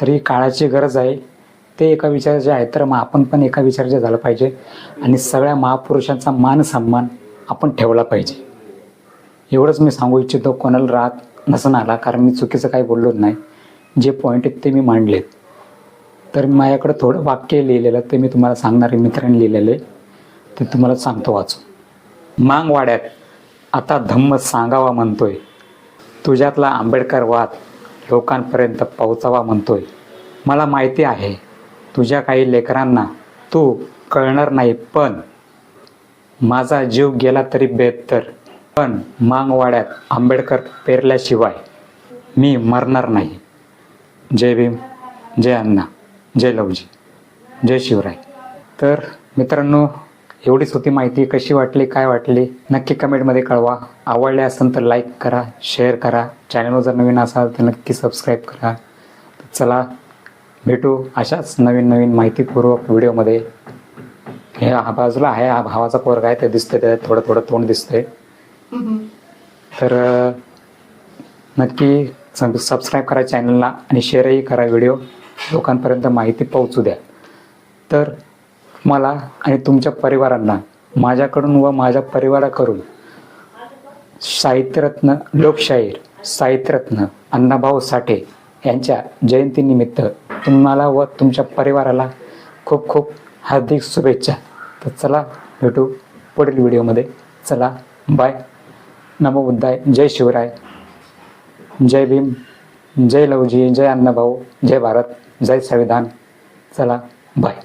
तरी काळाची गरज आहे. ते एका विचाराचे आहे तर मग आपण पण एका विचाराचे झालं पाहिजे आणि सगळ्या महापुरुषांचा मान सन्मान आपण ठेवला पाहिजे. एवढंच मी सांगू इच्छितो. कोणाला राग नसून आला, कारण मी चुकीचं काही बोललोच नाही. जे पॉईंट आहेत ते मी मांडलेत. तर माझ्याकडं थोडं वाक्य लिहिलेलं ते मी तुम्हाला सांगणार आहे. मित्रांनी लिहिलेले ते तुम्हाला सांगतो वाचून. मागवाड्यात आता धम्म सांगावा म्हणतोय, तुझ्यातला आंबेडकर वाद लोकांपर्यंत पोहोचावा म्हणतोय. मला माहिती आहे तुझ्या काही लेकरांना तू कळणार नाही, पण माझा जीव गेला तरी बेहत्तर. पण मागवाड्यात आंबेडकर पेरल्याशिवाय मी मरणार नाही. जय भीम, जय अण्णा, जय लवजी, जय शिवराय. तर मित्रांनो, एवढीच होती माहिती. कशी वाटली, काय वाटली नक्की कमेंटमध्ये कळवा. आवडले असेल तर लाईक करा, शेअर करा. चॅनलवर जर नवीन असाल तर नक्की सबस्क्राईब करा. चला भेटू अशाच नवीन नवीन माहितीपूर्वक व्हिडिओमध्ये. हे हा बाजूला आहे, हा भावाचा पोरगा आहे, ते दिसतंय, त्यात थोडं थोडं तोंड दिसतंय. तर नक्की सबस्क्राईब करा चॅनलला आणि शेअरही करा. व्हिडिओ लोकांपर्यंत माहिती पोहोचू द्या. तर मला आणि तुमच्या परिवारांना माझ्याकडून व माझ्या परिवाराकडून साहित्यरत्न, लोकशाहीर साहित्यरत्न अण्णाभाऊ साठे यांच्या जयंतीनिमित्त तुम्हाला व तुमच्या परिवाराला खूप खूप हार्दिक शुभेच्छा. तर चला भेटू पुढील व्हिडिओमध्ये. चला बाय. नमो बुद्धाय. जय शिवराय, जय भीम, जय लवजी, जय अण्णाभाऊ, जय भारत, जय संविधान. चला बाय.